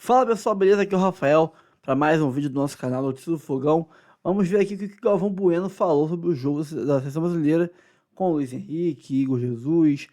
Fala pessoal, beleza? Aqui é o Rafael para mais um vídeo do nosso canal Notícias do Fogão. Vamos ver aqui o que o Galvão Bueno falou sobre o jogo da Seleção Brasileira com o Luiz Henrique, Igor Jesus,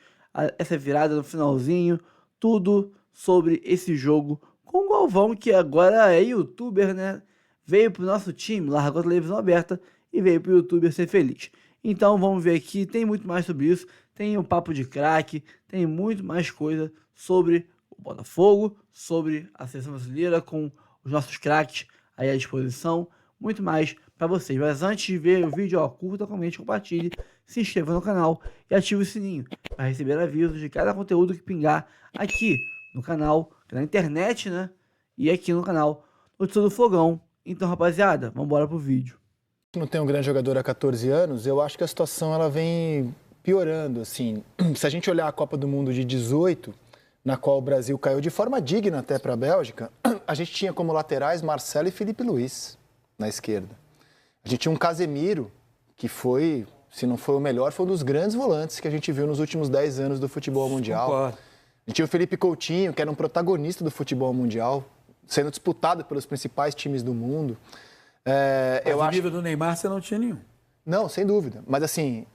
essa virada no finalzinho, tudo sobre esse jogo com o Galvão, que agora é youtuber, né? Veio pro nosso time, largou a televisão aberta e veio pro youtuber ser feliz. Então vamos ver aqui, tem muito mais sobre isso, tem um papo de craque, tem muito mais coisa sobre o Botafogo, sobre a seleção brasileira com os nossos craques aí à disposição, muito mais para vocês. Mas antes de ver o vídeo, ó, curta, comente, compartilhe, se inscreva no canal e ative o sininho para receber avisos de cada conteúdo que pingar aqui no canal, na internet, né? E aqui no canal Notícias do Fogão. Então, rapaziada, vamos embora pro vídeo. Não tem um grande jogador há 14 anos, eu acho que a situação ela vem piorando, assim. Se a gente olhar a Copa do Mundo de 18, na qual o Brasil caiu de forma digna até para a Bélgica, a gente tinha como laterais Marcelo e Felipe Luiz na esquerda. A gente tinha um Casemiro, que foi, se não foi o melhor, foi um dos grandes volantes que a gente viu nos últimos 10 anos do futebol mundial. Concordo. A gente tinha o Felipe Coutinho, que era um protagonista do futebol mundial, sendo disputado pelos principais times do mundo. Eu acho nível do Neymar você não tinha nenhum. Não, sem dúvida. Mas assim,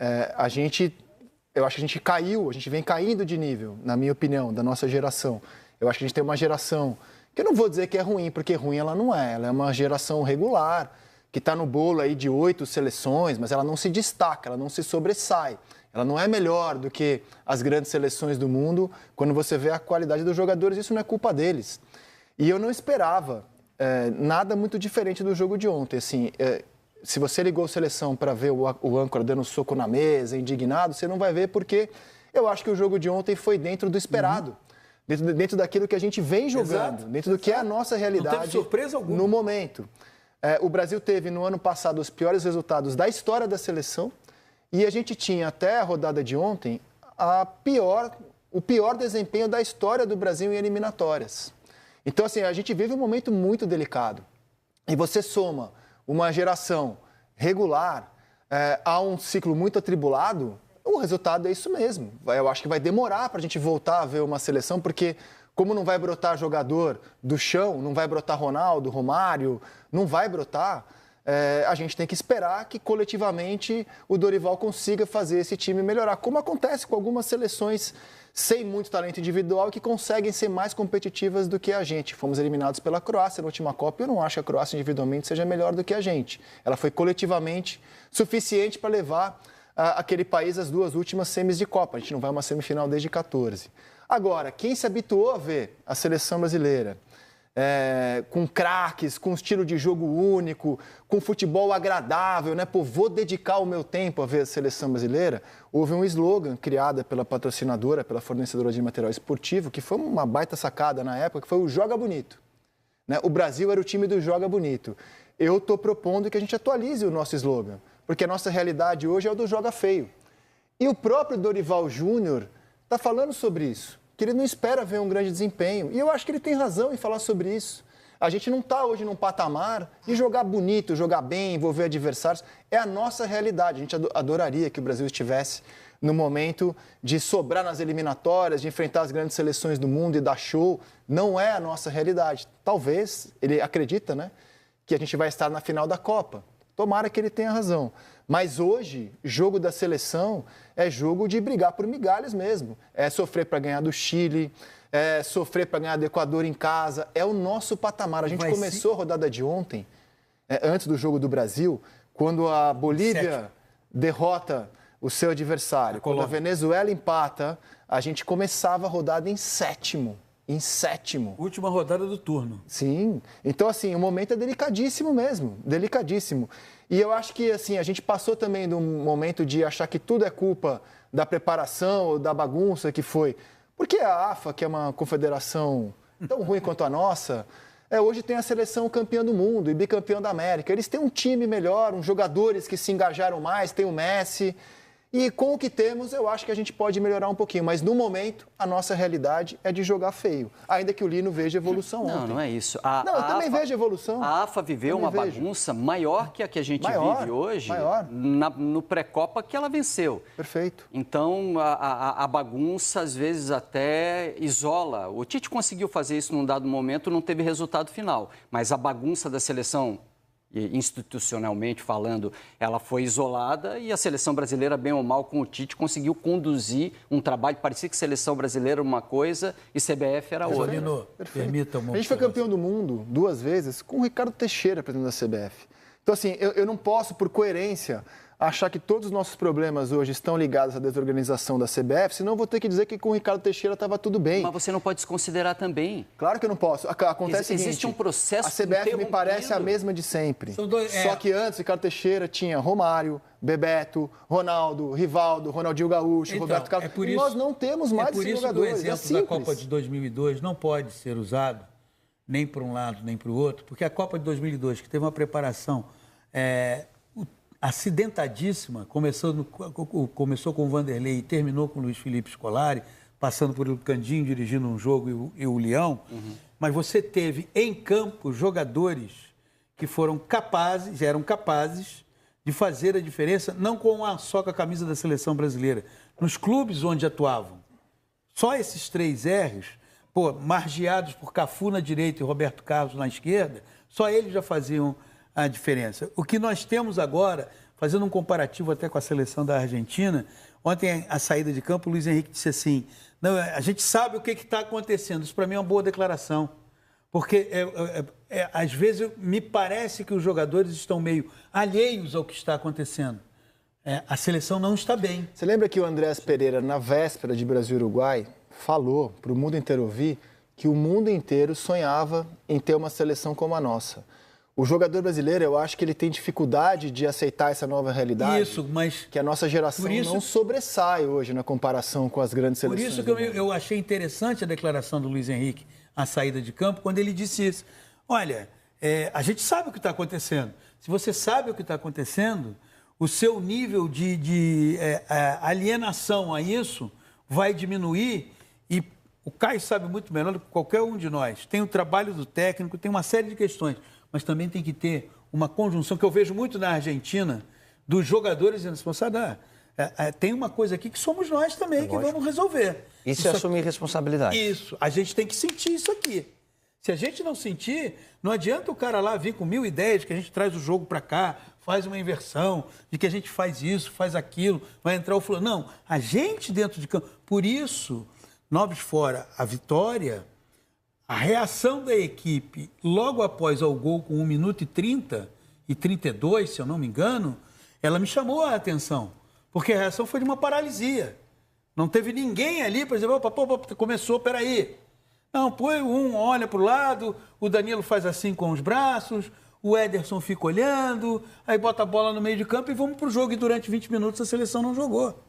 eu acho que a gente caiu, a gente vem caindo de nível, na minha opinião, da nossa geração. Eu acho que a gente tem uma geração, que eu não vou dizer que é ruim, porque ruim ela não é. Ela é uma geração regular, que está no bolo aí de 8 seleções, mas ela não se destaca, ela não se sobressai. Ela não é melhor do que as grandes seleções do mundo. Quando você vê a qualidade dos jogadores, isso não é culpa deles. E eu não esperava nada muito diferente do jogo de ontem. Assim, se você ligou a seleção para ver o âncora dando soco na mesa, indignado, você não vai ver, porque eu acho que o jogo de ontem foi dentro do esperado. Dentro daquilo que a gente vem jogando, Exato, dentro do que é a nossa realidade. Não teve surpresa alguma. No momento. O Brasil teve, no ano passado, os piores resultados da história da seleção, e a gente tinha, até a rodada de ontem, o pior desempenho da história do Brasil em eliminatórias. Então, assim, a gente vive um momento muito delicado. E você soma uma geração regular a um ciclo muito atribulado, o resultado é isso mesmo. Eu acho que vai demorar para a gente voltar a ver uma seleção, porque como não vai brotar jogador do chão, não vai brotar Ronaldo, Romário, não vai brotar, a gente tem que esperar que coletivamente o Dorival consiga fazer esse time melhorar, como acontece com algumas seleções sem muito talento individual que conseguem ser mais competitivas do que a gente. Fomos eliminados pela Croácia na última Copa e eu não acho que a Croácia individualmente seja melhor do que a gente. Ela foi coletivamente suficiente para levar aquele país às duas últimas semis de Copa. A gente não vai a uma semifinal desde 14. Agora, quem se habituou a ver a seleção brasileira com craques, com estilo de jogo único, com futebol agradável, né? Pô, vou dedicar o meu tempo a ver a seleção brasileira. Houve um slogan criado pela patrocinadora, pela fornecedora de material esportivo, que foi uma baita sacada na época, que foi o Joga Bonito. Né? O Brasil era o time do Joga Bonito. Eu estou propondo que a gente atualize o nosso slogan, porque a nossa realidade hoje é o do Joga Feio. E o próprio Dorival Júnior está falando sobre isso, que ele não espera ver um grande desempenho. E eu acho que ele tem razão em falar sobre isso. A gente não está hoje num patamar de jogar bonito, jogar bem, envolver adversários. É a nossa realidade. A gente adoraria que o Brasil estivesse no momento de sobrar nas eliminatórias, de enfrentar as grandes seleções do mundo e dar show. Não é a nossa realidade. Talvez, ele acredita, né, que a gente vai estar na final da Copa. Tomara que ele tenha razão. Mas hoje, jogo da seleção é jogo de brigar por migalhas mesmo. É sofrer para ganhar do Chile, é sofrer para ganhar do Equador em casa. É o nosso patamar. A gente começou a rodada de ontem, antes do jogo do Brasil, quando a Bolívia derrota o seu adversário. Quando a Venezuela empata, a gente começava a rodada em sétimo. Última rodada do turno. Sim. Então, assim, o momento é delicadíssimo mesmo. Delicadíssimo. E eu acho que, assim, a gente passou também de um momento de achar que tudo é culpa da preparação ou da bagunça que foi. Porque a AFA, que é uma confederação tão ruim quanto a nossa, hoje tem a seleção campeã do mundo e bicampeão da América. Eles têm um time melhor, uns jogadores que se engajaram mais, tem o Messi. E com o que temos, eu acho que a gente pode melhorar um pouquinho. Mas, no momento, a nossa realidade é de jogar feio. Ainda que o Lino veja evolução ontem. Não é isso. Eu também vejo evolução. A AFA viveu uma bagunça maior que a a gente vive hoje no pré-Copa que ela venceu. Perfeito. Então, a bagunça, às vezes, até isola. O Tite conseguiu fazer isso num dado momento, não teve resultado final. Mas a bagunça da seleção, institucionalmente falando, ela foi isolada e a seleção brasileira, bem ou mal, com o Tite, conseguiu conduzir um trabalho. Parecia que seleção brasileira era uma coisa e CBF era outra. Permita a gente foi campeão do mundo 2 vezes com o Ricardo Teixeira, presidente da CBF. Então, assim, eu não posso, por coerência, achar que todos os nossos problemas hoje estão ligados à desorganização da CBF, senão eu vou ter que dizer que com o Ricardo Teixeira estava tudo bem. Mas você não pode desconsiderar também. Claro que eu não posso. Acontece o seguinte, existe um processo. A CBF me parece a mesma de sempre. Só que antes, Ricardo Teixeira tinha Romário, Bebeto, Ronaldo, Rivaldo, Ronaldinho Gaúcho, então, Roberto Carlos. E nós não temos mais esses jogadores. É por isso que o exemplo da Copa de 2002 não pode ser usado nem para um lado nem para o outro, porque a Copa de 2002, que teve uma preparação acidentadíssima, começou com o Vanderlei e terminou com o Luiz Felipe Scolari, passando por o Candinho dirigindo um jogo e o Leão, mas você teve em campo jogadores que eram capazes de fazer a diferença, não só com a camisa da seleção brasileira, nos clubes onde atuavam. Só esses 3 R's, margeados por Cafu na direita e Roberto Carlos na esquerda, só eles já faziam a diferença. O que nós temos agora, fazendo um comparativo até com a seleção da Argentina, ontem a saída de campo, o Luiz Henrique disse assim, não, a gente sabe o que está acontecendo. Isso para mim é uma boa declaração, porque às vezes me parece que os jogadores estão meio alheios ao que está acontecendo. A seleção não está bem. Você lembra que o Andrés Pereira, na véspera de Brasil e Uruguai, falou para o mundo inteiro ouvir que o mundo inteiro sonhava em ter uma seleção como a nossa. O jogador brasileiro, eu acho que ele tem dificuldade de aceitar essa nova realidade. Isso, mas... Que a nossa geração não sobressai hoje na comparação com as grandes seleções. Por isso que eu achei interessante a declaração do Luiz Henrique, a saída de campo, quando ele disse isso. Olha, a gente sabe o que está acontecendo. Se você sabe o que está acontecendo, o seu nível de alienação a isso vai diminuir e o Caio sabe muito melhor do que qualquer um de nós. Tem o trabalho do técnico, tem uma série de questões, mas também tem que ter uma conjunção, que eu vejo muito na Argentina, dos jogadores responsáveis. Tem uma coisa aqui que somos nós também, que vamos resolver. Isso é assumir responsabilidade. Isso. A gente tem que sentir isso aqui. Se a gente não sentir, não adianta o cara lá vir com 1000 ideias, que a gente traz o jogo para cá, faz uma inversão, de que a gente faz isso, faz aquilo, vai entrar o fulano. Não, a gente dentro de campo. Por isso, Nobres fora, a vitória... A reação da equipe logo após o gol com 1 minuto e 30 e 32, se eu não me engano, ela me chamou a atenção, porque a reação foi de uma paralisia. Não teve ninguém ali para dizer, opa, começou, peraí. Não, olha para o lado, o Danilo faz assim com os braços, o Ederson fica olhando, aí bota a bola no meio de campo e vamos para o jogo. E durante 20 minutos a seleção não jogou.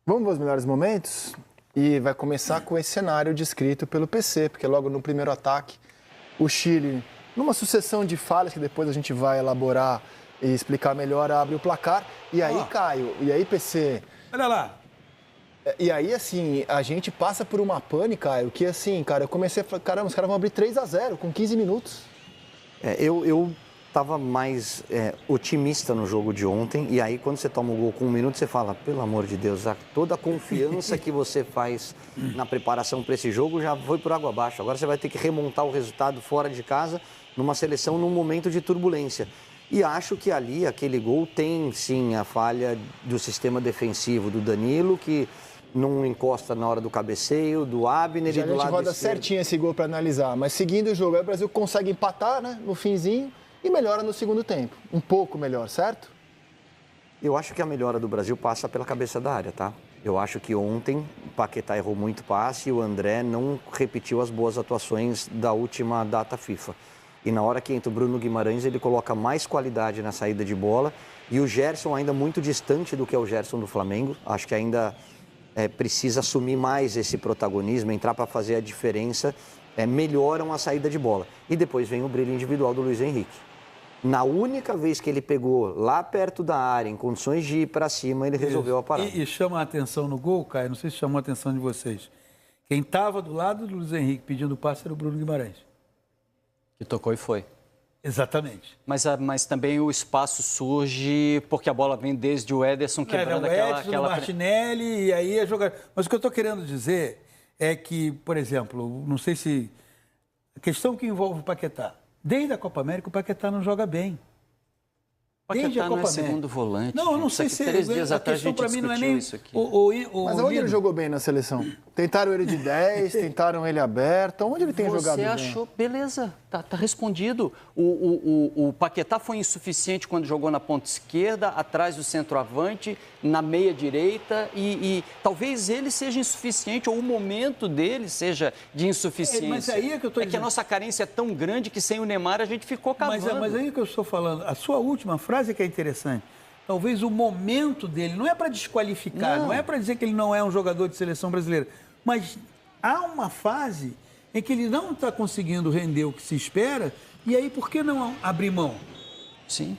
Vamos para os melhores momentos? E vai começar com esse cenário descrito pelo PC, porque logo no primeiro ataque, o Chile, numa sucessão de falhas que depois a gente vai elaborar e explicar melhor, abre o placar. E aí, Caio, e aí, PC... Olha lá. E aí, assim, a gente passa por uma pane, Caio, que assim, cara, eu comecei a falar, caramba, os caras vão abrir 3-0 com 15 minutos. Eu estava mais otimista no jogo de ontem, e aí quando você toma o gol com 1 minuto, você fala, pelo amor de Deus, toda a confiança que você faz na preparação para esse jogo já foi por água abaixo. Agora você vai ter que remontar o resultado fora de casa, numa seleção, num momento de turbulência. E acho que ali, aquele gol tem, sim, a falha do sistema defensivo do Danilo, que não encosta na hora do cabeceio, do Abner e do lado esquerdo. A gente roda certinho esse gol para analisar, mas seguindo o jogo, aí o Brasil consegue empatar, né, no finzinho, e melhora no segundo tempo. Um pouco melhor, certo? Eu acho que a melhora do Brasil passa pela cabeça da área, tá? Eu acho que ontem o Paquetá errou muito passe e o André não repetiu as boas atuações da última data FIFA. E na hora que entra o Bruno Guimarães, ele coloca mais qualidade na saída de bola. E o Gerson ainda muito distante do que é o Gerson do Flamengo. Acho que ainda precisa assumir mais esse protagonismo, entrar para fazer a diferença. Melhoram a saída de bola. E depois vem o brilho individual do Luiz Henrique. Na única vez que ele pegou lá perto da área, em condições de ir para cima, ele resolveu a parada. E chama a atenção no gol, Caio, não sei se chamou a atenção de vocês. Quem estava do lado do Luiz Henrique pedindo o passe era o Bruno Guimarães. Que tocou e foi. Exatamente. Mas também o espaço surge porque a bola vem desde o Ederson quebrando o Edson, o Martinelli, e aí é jogar. Mas o que eu estou querendo dizer é que, por exemplo, não sei se... A questão que envolve o Paquetá. Desde a Copa América, o Paquetá não joga bem. Desde a Paquetá Copa não é América. segundo volante. Não, eu não sei se... 3 dias a atrás a questão gente para mim não é discutiu nem... isso aqui. Mas aonde ele Lino, jogou bem na seleção? Tentaram ele de 10, tentaram ele aberto. Onde ele tem jogado bem? Você achou... Beleza, tá respondido. O Paquetá foi insuficiente quando jogou na ponta esquerda, atrás do centroavante, na meia direita e talvez ele seja insuficiente ou o momento dele seja de insuficiência. Mas aí é que eu estou dizendo. Que a nossa carência é tão grande que sem o Neymar a gente ficou cavando. Mas aí que eu estou falando. A sua última frase é que é interessante. Talvez o momento dele, não é para desqualificar, não é para dizer que ele não é um jogador de seleção brasileira, mas há uma fase em que ele não está conseguindo render o que se espera, e aí por que não abrir mão? Sim.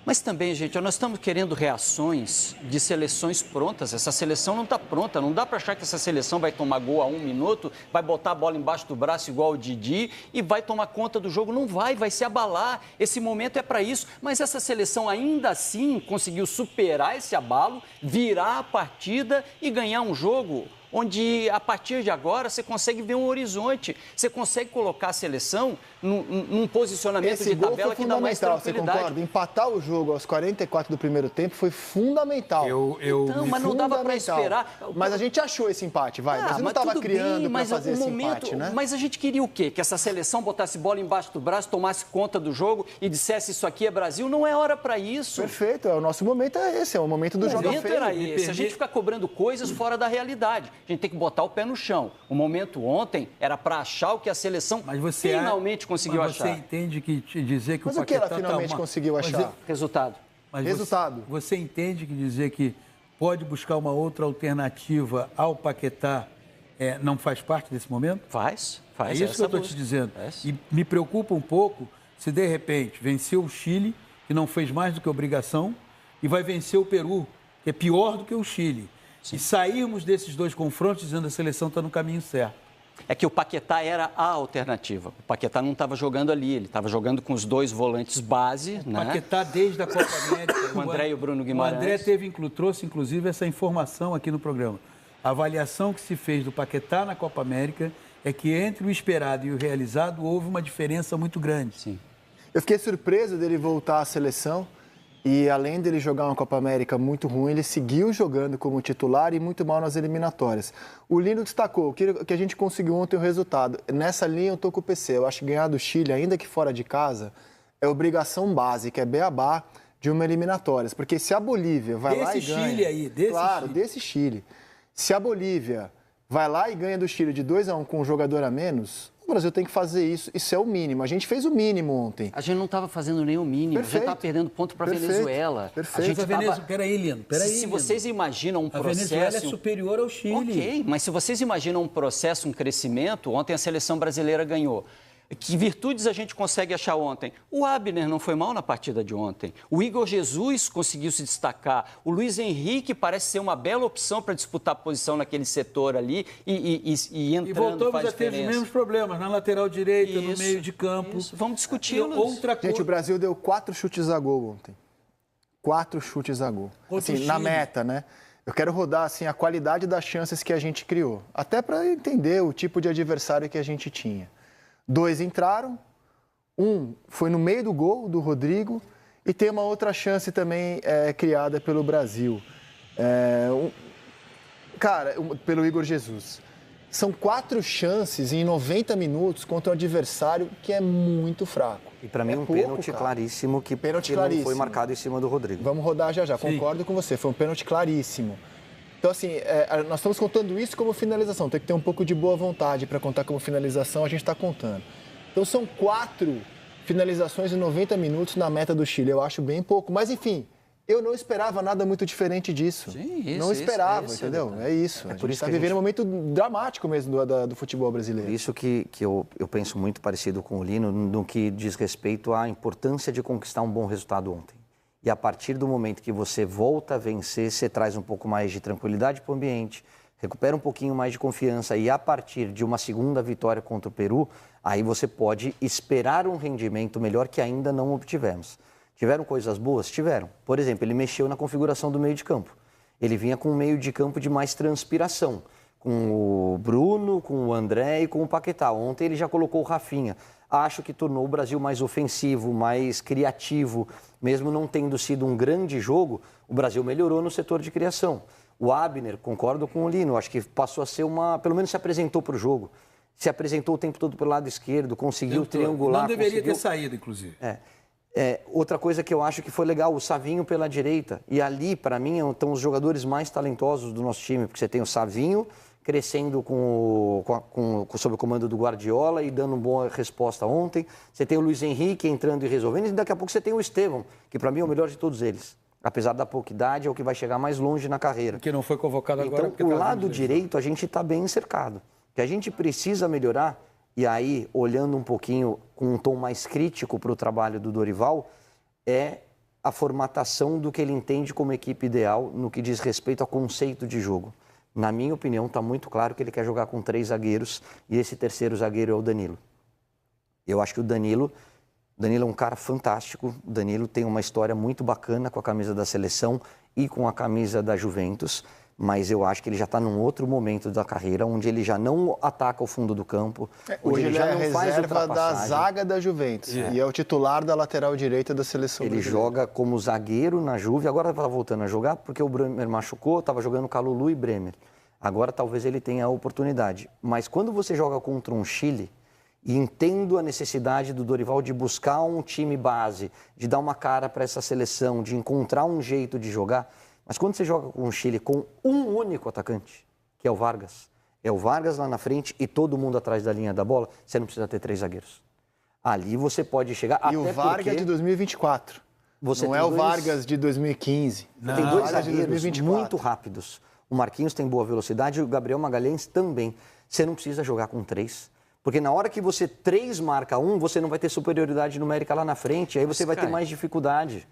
Mas também, gente, nós estamos querendo reações de seleções prontas. Essa seleção não está pronta. Não dá para achar que essa seleção vai tomar gol a 1 minuto, vai botar a bola embaixo do braço igual o Didi e vai tomar conta do jogo. Não vai se abalar. Esse momento é para isso. Mas essa seleção ainda assim conseguiu superar esse abalo, virar a partida e ganhar um jogo onde, a partir de agora, você consegue ver um horizonte. Você consegue colocar a seleção num posicionamento de tabela que dá mais tranquilidade. Você concorda? Empatar o jogo aos 44 do primeiro tempo foi fundamental. Então, mas não dava para esperar. Mas a gente achou esse empate, vai. Mas não estava criando para fazer esse empate, né? Mas a gente queria o quê? Que essa seleção botasse bola embaixo do braço, tomasse conta do jogo e dissesse isso aqui é Brasil? Não é hora para isso. Perfeito. O nosso momento é esse, é o momento do jogo feio. O momento era esse. A gente fica cobrando coisas fora da realidade. A gente tem que botar o pé no chão. O momento ontem era para achar o que a seleção finalmente conseguiu achar. Você entende que dizer que mas o Paquetá ela finalmente conseguiu achar? Resultado. Resultado. Você entende que dizer que pode buscar uma outra alternativa ao Paquetá não faz parte desse momento? Faz. É isso que eu estou te dizendo. E me preocupa um pouco se de repente venceu o Chile, que não fez mais do que obrigação, e vai vencer o Peru, que é pior do que o Chile. Sim. E sairmos desses dois confrontos dizendo que a seleção está no caminho certo. É que o Paquetá era a alternativa. O Paquetá não estava jogando ali, ele estava jogando com os dois volantes base. O Paquetá desde a Copa América. O André e o Bruno Guimarães. O André trouxe, inclusive, essa informação aqui no programa. A avaliação que se fez do Paquetá na Copa América é que entre o esperado e o realizado houve uma diferença muito grande. Sim. Eu fiquei surpreso dele voltar à seleção. E além dele jogar uma Copa América muito ruim, ele seguiu jogando como titular e muito mal nas eliminatórias. O Lino destacou que a gente conseguiu ontem o resultado. Nessa linha eu estou com o PC. Eu acho que ganhar do Chile, ainda que fora de casa, é obrigação básica, é beabá de uma eliminatórias. Porque se a Bolívia vai lá e ganha... Desse Chile. Se a Bolívia vai lá e ganha do Chile de 2-1 com um jogador a menos... O Brasil tem que fazer isso, isso é o mínimo. A gente fez o mínimo ontem. A gente não estava fazendo nem o mínimo, Perfeito. a gente estava perdendo ponto para a Venezuela. Perfeito. Peraí, Lino. Se vocês imaginam um processo... A Venezuela é superior ao Chile. Ok, mas se vocês imaginam um processo, um crescimento, ontem a seleção brasileira ganhou. Que virtudes a gente consegue achar ontem? O Abner não foi mal na partida de ontem. O Igor Jesus conseguiu se destacar. O Luiz Henrique parece ser uma bela opção para disputar posição naquele setor ali e entrando. E voltamos a ter os mesmos problemas na lateral direita, no meio de campo. Vamos discuti-los. Outra coisa. Gente, o Brasil deu 4 chutes a gol ontem. 4 chutes a gol. Assim, na meta, né? Eu quero rodar assim, a qualidade das chances que a gente criou. Até para entender o tipo de adversário que a gente tinha. 2 entraram, 1 foi no meio do gol do Rodrigo e tem uma outra chance também criada pelo Brasil. Pelo Igor Jesus. São 4 chances em 90 minutos contra um adversário que é muito fraco. E para mim um pênalti claríssimo que não foi marcado em cima do Rodrigo. Vamos rodar já. Sim. Concordo com você, foi um pênalti claríssimo. Então, assim, nós estamos contando isso como finalização. Tem que ter um pouco de boa vontade para contar como finalização, a gente está contando. Então, são 4 finalizações em 90 minutos na meta do Chile. Eu acho bem pouco. Mas, enfim, Eu não esperava nada muito diferente disso. Sim, isso, não esperava, isso, entendeu? É isso. É A por gente isso está que a vivendo gente- um momento dramático mesmo do futebol brasileiro. Por isso que eu penso muito parecido com o Lino no que diz respeito à importância de conquistar um bom resultado ontem. E a partir do momento que você volta a vencer, você traz um pouco mais de tranquilidade para o ambiente, recupera um pouquinho mais de confiança e a partir de uma segunda vitória contra o Peru, aí você pode esperar um rendimento melhor que ainda não obtivemos. Tiveram coisas boas? Tiveram. Por exemplo, ele mexeu na configuração do meio de campo. Ele vinha com um meio de campo de mais transpiração, com o Bruno, com o André e com o Paquetá. Ontem ele já colocou o Rafinha. Acho que tornou o Brasil mais ofensivo, mais criativo. Mesmo não tendo sido um grande jogo, o Brasil melhorou no setor de criação. O Abner, concordo com o Lino, acho que passou a ser pelo menos se apresentou para o jogo. Se apresentou o tempo todo pelo lado esquerdo, conseguiu triangular. Não deveria conseguiu... ter saído, inclusive. Outra coisa que eu acho que foi legal, o Savinho pela direita. E ali, para mim, estão os jogadores mais talentosos do nosso time, porque você tem o Savinho crescendo sob o comando do Guardiola e dando uma boa resposta ontem. Você tem o Luiz Henrique entrando e resolvendo. E daqui a pouco você tem o Estevão, que para mim é o melhor de todos eles. Apesar da pouca idade, é o que vai chegar mais longe na carreira. Que não foi convocado agora. Então, o lado direito, a gente está bem cercado. O que a gente precisa melhorar, e aí, olhando um pouquinho com um tom mais crítico para o trabalho do Dorival, é a formatação do que ele entende como equipe ideal no que diz respeito ao conceito de jogo. Na minha opinião, está muito claro que ele quer jogar com 3 zagueiros e esse terceiro zagueiro é o Danilo. Eu acho que o Danilo é um cara fantástico. O Danilo tem uma história muito bacana com a camisa da seleção e com a camisa da Juventus, mas eu acho que ele já está num outro momento da carreira, onde ele já não ataca o fundo do campo, Hoje ele já é a não faz reserva da ultrapassagem. zaga da Juventus e é o titular da lateral direita da seleção Ele brasileira. joga como zagueiro na Juve, agora está voltando a jogar porque o Bremer machucou, estava jogando Kalulu e Bremer. Agora talvez ele tenha a oportunidade. Mas quando você joga contra um Chile, e entendo a necessidade do Dorival de buscar um time base, de dar uma cara para essa seleção, de encontrar um jeito de jogar, mas quando você joga com o Chile com um único atacante, que é o Vargas lá na frente e todo mundo atrás da linha da bola, você não precisa ter 3 zagueiros. Ali você pode chegar... E o Vargas de 2024. Você não tem é o dois- Vargas de 2015. Tem 2 Vargas de zagueiros 2024. muito rápidos. O Marquinhos tem boa velocidade e o Gabriel Magalhães também. Você não precisa jogar com 3. Porque na hora que você 3 marca 1, você não vai ter superioridade numérica lá na frente. Aí você vai ter Caio, mais dificuldade.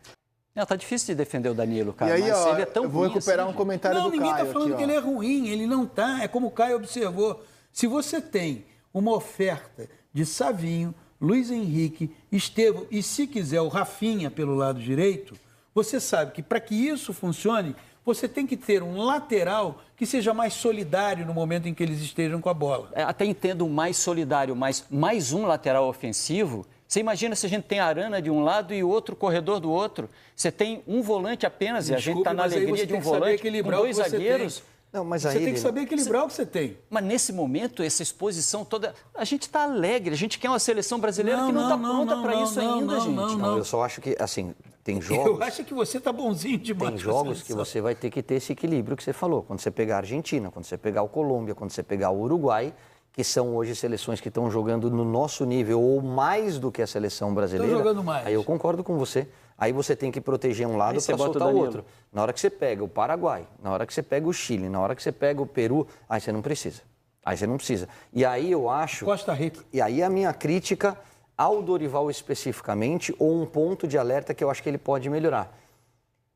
Tá difícil de defender o Danilo, cara. E aí, mas ó, ele é tão eu vou ruim recuperar assim, um comentário Não, do ninguém Caio está falando aqui, que ó. ele é ruim, ele não está. É como o Caio observou. Se você tem uma oferta de Savinho, Luiz Henrique, Estevão e, se quiser, o Rafinha pelo lado direito, você sabe que para que isso funcione, você tem que ter um lateral que seja mais solidário no momento em que eles estejam com a bola. Até entendo um mais solidário, mas mais um lateral ofensivo. Você imagina se a gente tem a Arana de um lado e outro corredor do outro. Você tem um volante apenas e a gente está na mas aí alegria você de tem um que saber volante com equilibrar o 2 que você zagueiros. tem. Não, mas Você aí tem que saber equilibrar o que você tem. Mas nesse momento, essa exposição toda, a gente está alegre, a gente quer uma seleção brasileira que não está pronta para isso ainda, gente. Não, eu só acho que, assim, tem jogos... Eu acho que você está bonzinho demais. Tem com a jogos que seleção. você vai ter que ter esse equilíbrio que você falou. Quando você pegar a Argentina, quando você pegar o Colômbia, quando você pegar o Uruguai, que são hoje seleções que estão jogando no nosso nível ou mais do que a seleção brasileira. Estão jogando mais. Aí eu concordo com você. Aí você tem que proteger um lado Aí você para bota o soltar o Danilo. outro. Na hora que você pega o Paraguai, na hora que você pega o Chile, na hora que você pega o Peru, aí você não precisa. Aí você não precisa. E aí eu acho... Costa Rica. E aí a minha crítica ao Dorival especificamente, ou um ponto de alerta que eu acho que ele pode melhorar.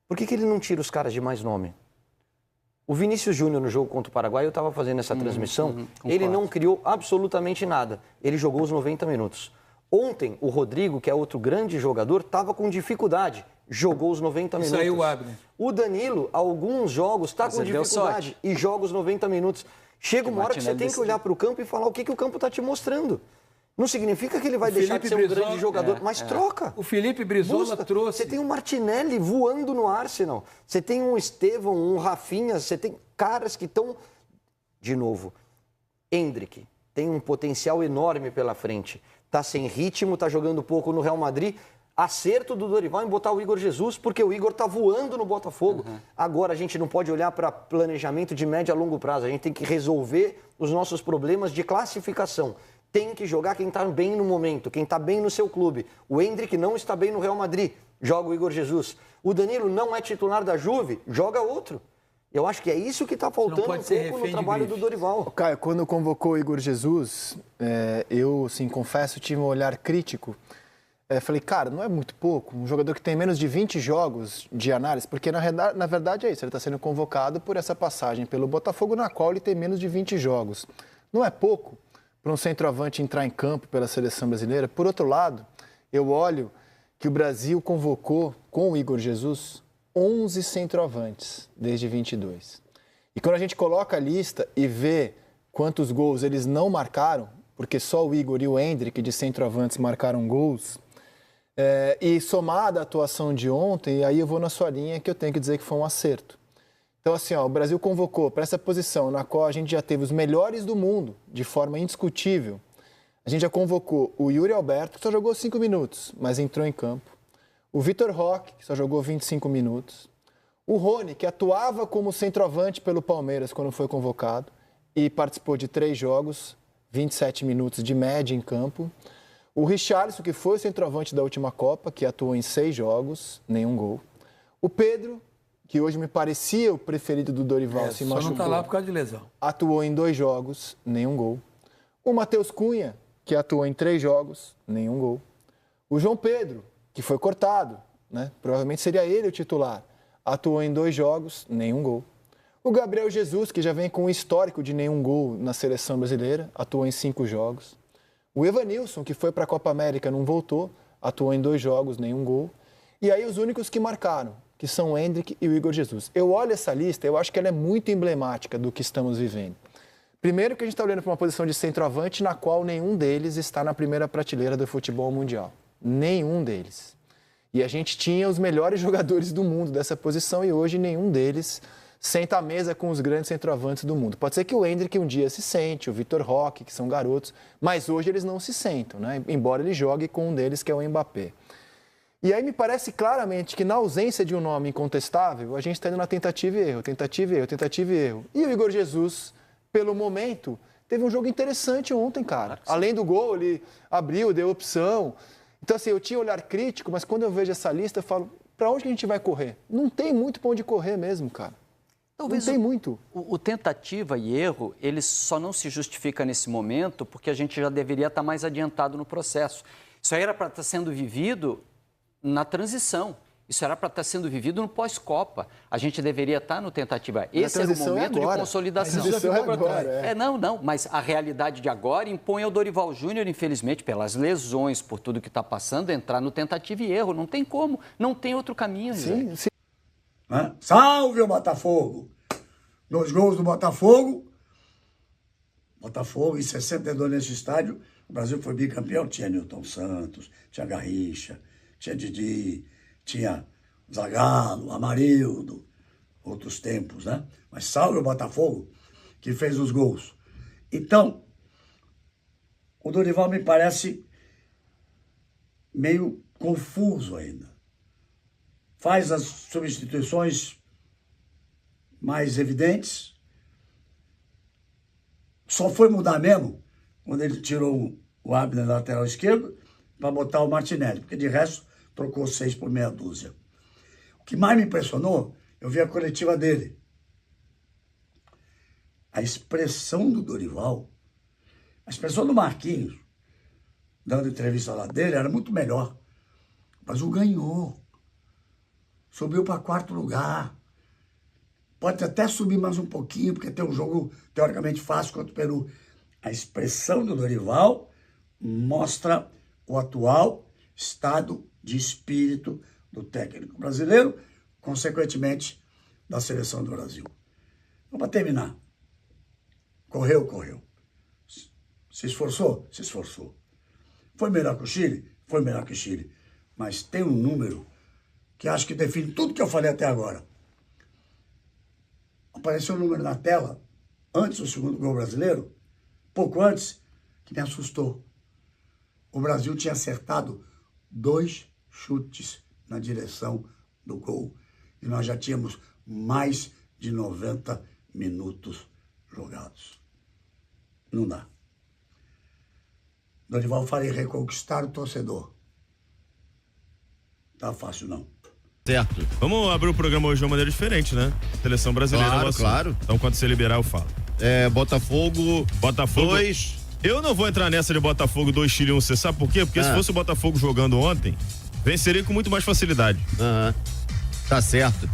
Por que ele não tira os caras de mais nome? O Vinícius Júnior no jogo contra o Paraguai, eu estava fazendo essa transmissão, ele não criou absolutamente nada. Ele jogou os 90 minutos. Ontem, o Rodrigo, que é outro grande jogador, estava com dificuldade. Jogou os 90 minutos. Saiu o Abner. O Danilo, alguns jogos, está com ele deu dificuldade e joga os 90 minutos. Chega uma hora que você Martinelli tem que olhar para o campo e falar o que o campo está te mostrando. Não significa que ele vai O deixar de ser Felipe um grande Brizola- jogador, mas troca. O Felipe Brizola Busca. trouxe. Você tem um Martinelli voando no Arsenal. Você tem um Estevão, um Rafinha. Você tem caras que estão... De novo, Endrick tem um potencial enorme pela frente. Está sem ritmo, está jogando pouco no Real Madrid. Acerto do Dorival em botar o Igor Jesus, porque o Igor está voando no Botafogo. Agora a gente não pode olhar para planejamento de médio a longo prazo. A gente tem que resolver os nossos problemas de classificação. tem que jogar quem está bem no momento, quem está bem no seu clube. O Endrick não está bem no Real Madrid, joga o Igor Jesus. O Danilo não é titular da Juve, joga outro. Eu acho que é isso que está faltando um pouco no trabalho do Dorival. Caio, quando convocou o Igor Jesus, eu, assim, confesso, tive um olhar crítico. Falei, cara, não é muito pouco? Um jogador que tem menos de 20 jogos de análise, porque na verdade é isso, ele está sendo convocado por essa passagem pelo Botafogo, na qual ele tem menos de 20 jogos. Não é pouco para um centroavante entrar em campo pela seleção brasileira. Por outro lado, eu olho que o Brasil convocou, com o Igor Jesus, 11 centroavantes desde 22. E quando a gente coloca a lista e vê quantos gols eles não marcaram, porque só o Igor e o Endrick de centroavantes marcaram gols, e somada a atuação de ontem, aí eu vou na sua linha que eu tenho que dizer que foi um acerto. Então, assim, o Brasil convocou para essa posição na qual a gente já teve os melhores do mundo, de forma indiscutível. A gente já convocou o Yuri Alberto, que só jogou 5 minutos, mas entrou em campo. O Vitor Roque, que só jogou 25 minutos. O Rony, que atuava como centroavante pelo Palmeiras quando foi convocado e participou de 3 jogos, 27 minutos de média em campo. O Richarlison, que foi o centroavante da última Copa, que atuou em 6 jogos, nenhum gol. O Pedro, que hoje me parecia o preferido do Dorival, se machucou. Só não está lá por causa de lesão. Atuou em 2 jogos, nenhum gol. O Matheus Cunha, que atuou em 3 jogos, nenhum gol. O João Pedro, que foi cortado, né? Provavelmente seria ele o titular. Atuou em 2 jogos, nenhum gol. O Gabriel Jesus, que já vem com um histórico de nenhum gol na seleção brasileira, atuou em 5 jogos. O Evanilson, que foi para a Copa América, não voltou, atuou em 2 jogos, nenhum gol. E aí os únicos que marcaram, que são o Endrick e o Igor Jesus. Eu olho essa lista, eu acho que ela é muito emblemática do que estamos vivendo. Primeiro que a gente está olhando para uma posição de centroavante na qual nenhum deles está na primeira prateleira do futebol mundial. Nenhum deles. E a gente tinha os melhores jogadores do mundo dessa posição e hoje nenhum deles senta à mesa com os grandes centroavantes do mundo. Pode ser que o Endrick um dia se sente, o Vitor Roque, que são garotos, mas hoje eles não se sentam, né? Embora ele jogue com um deles, que é o Mbappé. E aí me parece claramente que na ausência de um nome incontestável, a gente está indo na tentativa e erro, tentativa e erro, tentativa e erro. E o Igor Jesus, pelo momento, teve um jogo interessante ontem, cara. Além do gol, ele abriu, deu opção. Então, assim, eu tinha um olhar crítico, mas quando eu vejo essa lista, eu falo, para onde que a gente vai correr? Não tem muito para onde correr mesmo, cara. Talvez não tem muito. O tentativa e erro, ele só não se justifica nesse momento porque a gente já deveria estar mais adiantado no processo. Isso aí era para estar sendo vivido na transição. Isso era para estar sendo vivido no pós-Copa. A gente deveria estar no tentativa. Esse era o momento de consolidação. A transição é agora. Não, mas a realidade de agora impõe ao Dorival Júnior, infelizmente, pelas lesões, por tudo que está passando, entrar no tentativa e erro. Não tem como, não tem outro caminho. Sim, sim. Salve o Botafogo! 2 gols do Botafogo. Botafogo, em 62 nesse estádio, o Brasil foi bicampeão. Tinha Nilton Santos, tinha Garrincha, tinha Didi, tinha Zagallo, Amarildo, outros tempos, né? Mas salve o Botafogo, que fez os gols. Então, o Dorival me parece meio confuso ainda. Faz as substituições mais evidentes. Só foi mudar mesmo quando ele tirou o Abner da lateral esquerdo para botar o Martinelli, porque de resto trocou 6 por meia dúzia. O que mais me impressionou, eu vi a coletiva dele. A expressão do Dorival, a expressão do Marquinhos, dando entrevista lá dele, era muito melhor. Mas o ganhou. Subiu para 4º lugar. Pode até subir mais um pouquinho, porque tem um jogo teoricamente fácil contra o Peru. A expressão do Dorival mostra o atual estado de espírito do técnico brasileiro, consequentemente, da seleção do Brasil. Então, para terminar, correu. Se esforçou? Se esforçou. Foi melhor que o Chile? Foi melhor que o Chile. Mas tem um número que acho que define tudo que eu falei até agora. Apareceu um número na tela, antes do 2º gol brasileiro, pouco antes, que me assustou. O Brasil tinha acertado 2 chutes na direção do gol. E nós já tínhamos mais de 90 minutos jogados. Não dá. Dorival faria reconquistar o torcedor. Tá fácil, não. Certo. Vamos abrir o programa hoje de uma maneira diferente, né? Seleção brasileira. Claro, claro. Então, quando você liberar, eu falo. Botafogo 2. Eu não vou entrar nessa de Botafogo 2, Chile 1. Você sabe por quê? Porque se fosse o Botafogo jogando ontem, venceria com muito mais facilidade. Tá certo.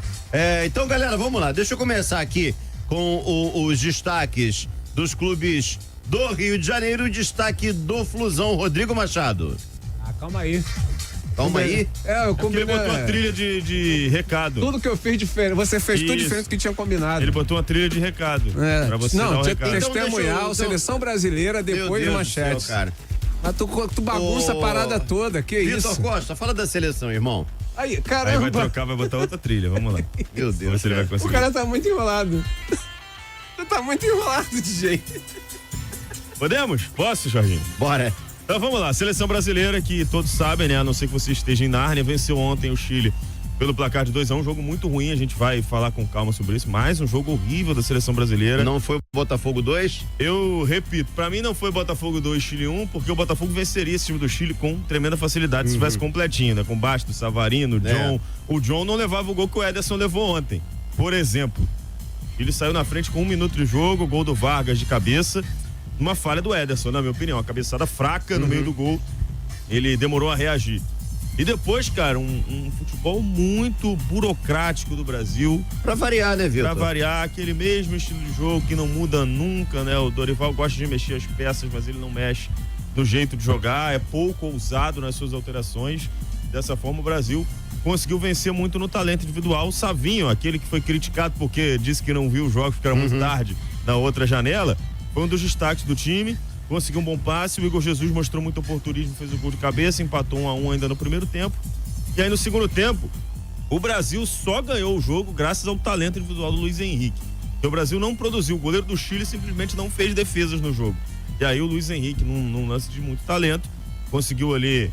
Então, galera, vamos lá. Deixa eu começar aqui com os destaques dos clubes do Rio de Janeiro. O destaque do Flusão, Rodrigo Machado. Calma aí. Calma aí. Eu Ele botou uma trilha de recado. Tudo que eu fiz diferente. Você fez tudo Isso. diferente do que tinha combinado. Ele botou uma trilha de recado. Pra você dar Não, um tinha recado. que testemunhar Seleção Brasileira depois de manchete. Cara. Mas tu bagunça a parada toda, que isso? Vitor Costa, fala da seleção, irmão. Aí, Aí caramba. vai trocar, vai botar outra trilha. Vamos lá. Meu Vamos ver Deus. se ele vai O conseguir. cara tá muito enrolado. Tu tá muito enrolado, DJ. Podemos? Posso, Jorginho? Bora. Então vamos lá, seleção brasileira que todos sabem, né? A não ser que você esteja em Nárnia, venceu ontem o Chile pelo placar de 2-1, um jogo muito ruim, a gente vai falar com calma sobre isso, mais um jogo horrível da seleção brasileira. Não foi o Botafogo 2? Eu repito, pra mim não foi Botafogo 2, Chile 1, porque o Botafogo venceria esse time do Chile com tremenda facilidade, se estivesse completinho, né? Com Basto, Savarino, John. O John não levava o gol que o Ederson levou ontem. Por exemplo, ele saiu na frente com 1 minuto de jogo, gol do Vargas de cabeça, uma falha do Ederson, na minha opinião, uma cabeçada fraca no meio do gol, ele demorou a reagir. E depois, cara, um futebol muito burocrático do Brasil. Pra variar, né, Vitor? Pra variar, aquele mesmo estilo de jogo que não muda nunca, né? O Dorival gosta de mexer as peças, mas ele não mexe no jeito de jogar, é pouco ousado nas suas alterações. Dessa forma, o Brasil conseguiu vencer muito no talento individual. O Savinho, aquele que foi criticado porque disse que não viu os jogos, porque era muito tarde na outra janela, foi um dos destaques do time. Conseguiu um bom passe, o Igor Jesus mostrou muito oportunismo, fez o gol de cabeça, empatou 1-1 ainda no primeiro tempo. E aí no segundo tempo, o Brasil só ganhou o jogo graças ao talento individual do Luiz Henrique. Porque o Brasil não produziu, o goleiro do Chile simplesmente não fez defesas no jogo. E aí o Luiz Henrique, num lance de muito talento, conseguiu ali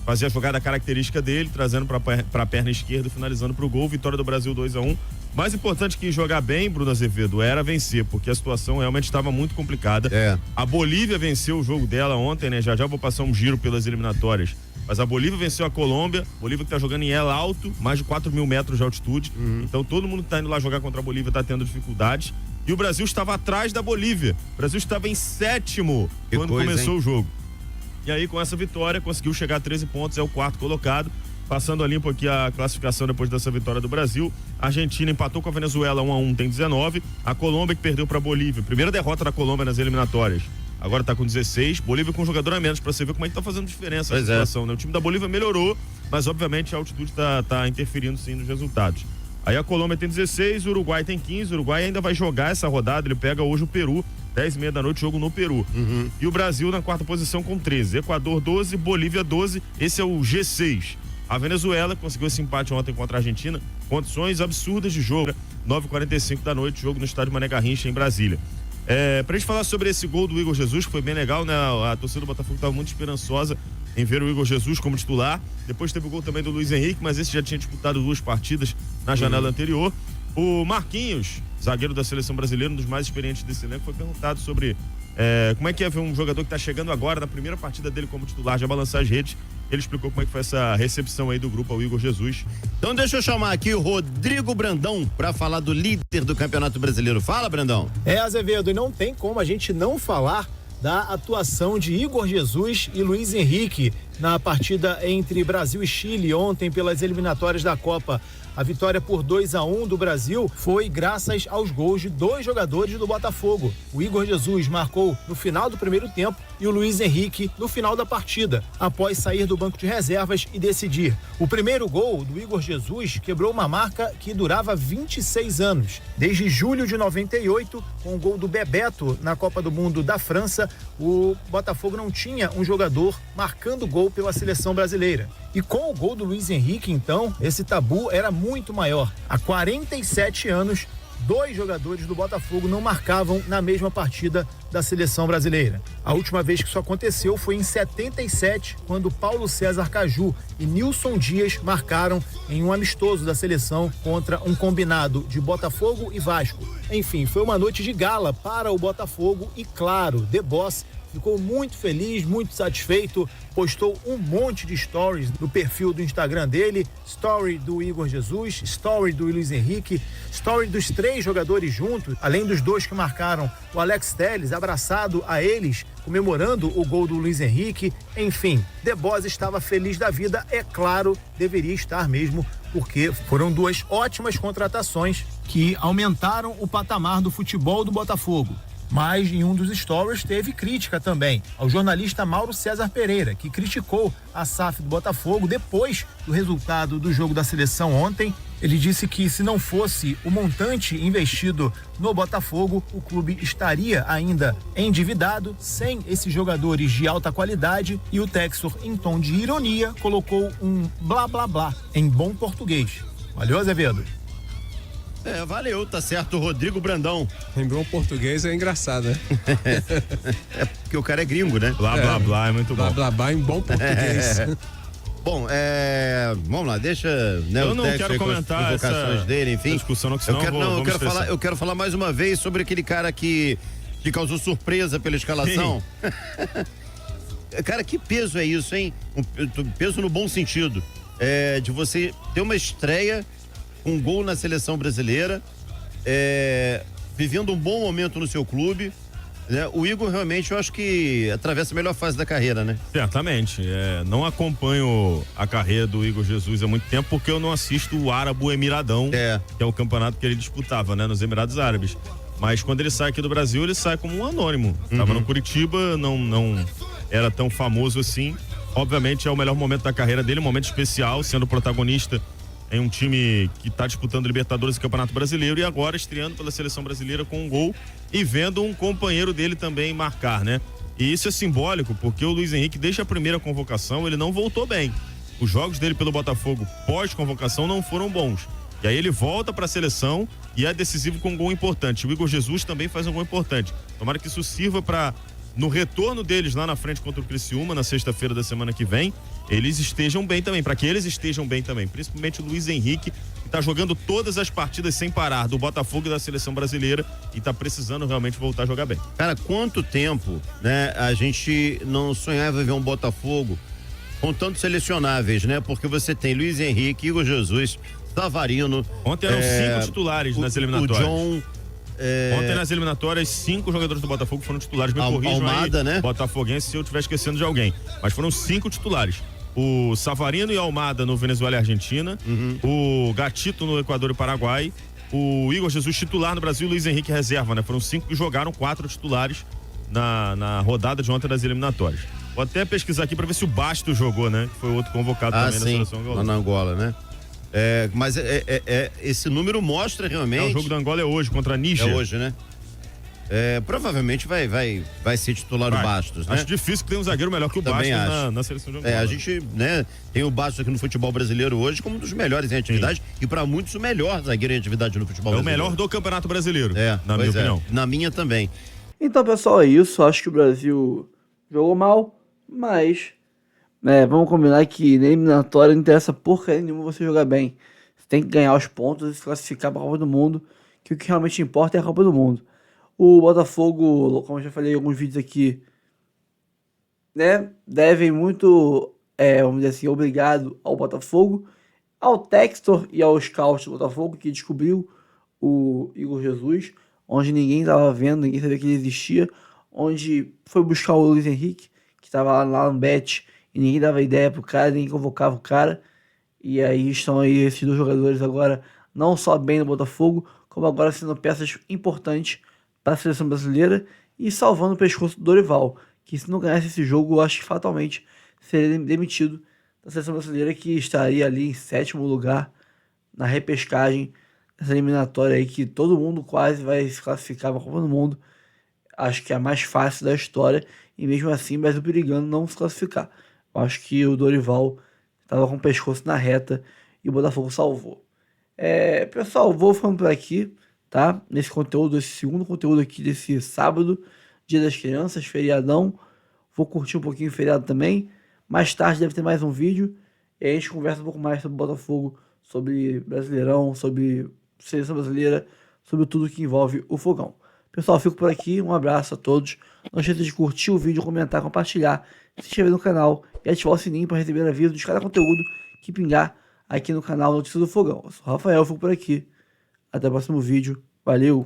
fazer a jogada característica dele, trazendo para a perna esquerda, finalizando para o gol. Vitória do Brasil 2-1. Mais importante que jogar bem, Bruno Azevedo, era vencer, porque a situação realmente estava muito complicada. A Bolívia venceu o jogo dela ontem, né? Já vou passar um giro pelas eliminatórias. Mas a Bolívia venceu a Colômbia. Bolívia que tá jogando em El Alto, mais de 4.000 metros de altitude. Então todo mundo que tá indo lá jogar contra a Bolívia tá tendo dificuldades. E o Brasil estava atrás da Bolívia. O Brasil estava em 7º quando começou o jogo. E aí, com essa vitória, conseguiu chegar a 13 pontos, é o 4º colocado. Passando a limpo aqui a classificação depois dessa vitória do Brasil. A Argentina empatou com a Venezuela 1-1, tem 19. A Colômbia que perdeu para a Bolívia. Primeira derrota da Colômbia nas eliminatórias. Agora tá com 16. Bolívia com um jogador a menos, para você ver como é que tá fazendo diferença a situação, né? O time da Bolívia melhorou, mas obviamente a altitude tá interferindo sim nos resultados. Aí a Colômbia tem 16, o Uruguai tem 15. O Uruguai ainda vai jogar essa rodada, ele pega hoje o Peru, 10h30 da noite, jogo no Peru. E o Brasil na 4ª posição com 13. Equador 12, Bolívia 12, esse é o G6. A Venezuela conseguiu esse empate ontem contra a Argentina, condições absurdas de jogo, 9h45 da noite, jogo no estádio Mané Garrincha, em Brasília. Pra gente falar sobre esse gol do Igor Jesus, que foi bem legal, né? A torcida do Botafogo estava muito esperançosa em ver o Igor Jesus como titular. Depois teve o gol também do Luiz Henrique, mas esse já tinha disputado 2 partidas na janela anterior. O Marquinhos, zagueiro da seleção brasileira, um dos mais experientes desse elenco, foi perguntado sobre como é que é ver um jogador que está chegando agora, na primeira partida dele como titular, já balançar as redes. Ele explicou como é que foi essa recepção aí do grupo ao Igor Jesus. Então deixa eu chamar aqui o Rodrigo Brandão para falar do líder do Campeonato Brasileiro. Fala, Brandão. Azevedo, e não tem como a gente não falar da atuação de Igor Jesus e Luiz Henrique na partida entre Brasil e Chile ontem pelas eliminatórias da Copa. A vitória por 2-1 do Brasil foi graças aos gols de 2 jogadores do Botafogo. O Igor Jesus marcou no final do primeiro tempo e o Luiz Henrique no final da partida, após sair do banco de reservas e decidir. O primeiro gol do Igor Jesus quebrou uma marca que durava 26 anos. Desde julho de 98, com o gol do Bebeto na Copa do Mundo da França, o Botafogo não tinha um jogador marcando gol pela seleção brasileira. E com o gol do Luiz Henrique, então, esse tabu era muito maior. Há 47 anos, 2 jogadores do Botafogo não marcavam na mesma partida da seleção brasileira. A última vez que isso aconteceu foi em 77, quando Paulo César Caju e Nilson Dias marcaram em um amistoso da seleção contra um combinado de Botafogo e Vasco. Enfim, foi uma noite de gala para o Botafogo e, claro, The Boss ficou muito feliz, muito satisfeito, postou um monte de stories no perfil do Instagram dele, story do Igor Jesus, story do Luiz Henrique, story dos 3 jogadores juntos, além dos 2 que marcaram, o Alex Telles abraçado a eles, comemorando o gol do Luiz Henrique. Enfim, The Boss estava feliz da vida, é claro, deveria estar mesmo, porque foram 2 ótimas contratações que aumentaram o patamar do futebol do Botafogo. Mas em um dos stories teve crítica também ao jornalista Mauro César Pereira, que criticou a SAF do Botafogo depois do resultado do jogo da seleção ontem. Ele disse que se não fosse o montante investido no Botafogo, o clube estaria ainda endividado, sem esses jogadores de alta qualidade, e o Textor, em tom de ironia, colocou um blá blá blá em bom português. Valeu, Azevedo? Valeu, tá certo, Rodrigo Brandão. Em bom português é engraçado, né? É porque o cara é gringo, né? Blá, blá, blá, é muito bom. Blá, blá, blá em bom português. Bom, vamos lá, deixa, né, eu o não Textor quero comentar as provocações dele, enfim. Discussão não, que senão eu quero falar mais uma vez sobre aquele cara que causou surpresa pela escalação. Cara, que peso é isso, hein? Peso no bom sentido. De você ter uma estreia, um gol na seleção brasileira, vivendo um bom momento no seu clube, né? O Igor realmente, eu acho que atravessa a melhor fase da carreira, né? Certamente. Não acompanho a carreira do Igor Jesus há muito tempo porque eu não assisto o Árabo Emiradão, que é o campeonato que ele disputava, né, nos Emirados Árabes. Mas quando ele sai aqui do Brasil, ele sai como um anônimo. Tava no Curitiba, não era tão famoso assim. Obviamente é o melhor momento da carreira dele, um momento especial, sendo protagonista em um time que está disputando Libertadores e Campeonato Brasileiro, e agora estreando pela seleção brasileira com um gol e vendo um companheiro dele também marcar, né? E isso é simbólico, porque o Luiz Henrique, desde a primeira convocação, ele não voltou bem. Os jogos dele pelo Botafogo pós-convocação não foram bons. E aí ele volta para a seleção e é decisivo com um gol importante. O Igor Jesus também faz um gol importante. Tomara que isso sirva para, no retorno deles lá na frente contra o Criciúma, na sexta-feira da semana que vem, eles estejam bem também, para que eles estejam bem também, principalmente o Luiz Henrique, que está jogando todas as partidas sem parar do Botafogo e da seleção brasileira e está precisando realmente voltar a jogar bem. Cara, quanto tempo, né, a gente não sonhava ver um Botafogo com tantos selecionáveis, né? Porque você tem Luiz Henrique, Igor Jesus, Savarino. Ontem eram 5 titulares nas eliminatórias. O John. Ontem nas eliminatórias, 5 jogadores do Botafogo foram titulares. Me corrijam Almada, aí, né? botafoguense, se eu estiver esquecendo de alguém. Mas foram 5 titulares. O Savarino e Almada no Venezuela e Argentina, o Gatito no Equador e Paraguai, o Igor Jesus titular no Brasil e o Luiz Henrique reserva, né? Foram 5 que jogaram, 4 titulares na rodada de ontem das eliminatórias. Vou até pesquisar aqui para ver se o Bastos jogou, né? Que foi o outro convocado também na seleção angolana. Na Angola, né? Mas esse número mostra realmente... O jogo da Angola é hoje, contra a Níger. É hoje, né? Provavelmente vai ser titular o Bastos, né? Acho difícil que tenha um zagueiro melhor que o Bastos na seleção de Angola. A gente, né, tem o Bastos aqui no futebol brasileiro hoje como um dos melhores em atividade. Sim. E para muitos o melhor zagueiro em atividade no futebol brasileiro. É o melhor do Campeonato Brasileiro, na minha opinião. Na minha também. Então, pessoal, é isso. Acho que o Brasil jogou mal, mas vamos combinar que na eliminatória não interessa porcaria nenhuma você jogar bem. Você tem que ganhar os pontos e se classificar para a Copa do Mundo, que o que realmente importa é a Copa do Mundo. O Botafogo, como eu já falei em alguns vídeos aqui, né, devem muito, vamos dizer assim, obrigado ao Botafogo, ao Textor e ao scout do Botafogo, que descobriu o Igor Jesus, onde ninguém estava vendo, ninguém sabia que ele existia, onde foi buscar o Luiz Henrique, que estava lá no Bet, e ninguém dava ideia pro cara, ninguém convocava o cara, e aí estão aí esses 2 jogadores agora, não só bem no Botafogo, como agora sendo peças importantes para a seleção brasileira e salvando o pescoço do Dorival, que se não ganhasse esse jogo, eu acho que fatalmente seria demitido da seleção brasileira, que estaria ali em 7º lugar na repescagem dessa eliminatória aí, que todo mundo quase vai se classificar para a Copa do Mundo. Acho que é a mais fácil da história, e mesmo assim o Brasil perigando não se classificar. Eu acho que o Dorival estava com o pescoço na reta e o Botafogo salvou. Pessoal, vou falando por aqui, tá? Nesse conteúdo, esse segundo conteúdo aqui desse sábado, Dia das Crianças, feriadão. Vou curtir um pouquinho o feriado também. Mais tarde deve ter mais um vídeo e aí a gente conversa um pouco mais sobre Botafogo, sobre Brasileirão, sobre seleção brasileira, sobre tudo que envolve o Fogão. Pessoal, fico por aqui. Um abraço a todos. Não esqueça de curtir o vídeo, comentar, compartilhar, se inscrever no canal e ativar o sininho para receber avisos de cada conteúdo que pingar aqui no canal Notícias do Fogão. Eu sou o Rafael, fico por aqui. Até o próximo vídeo. Valeu!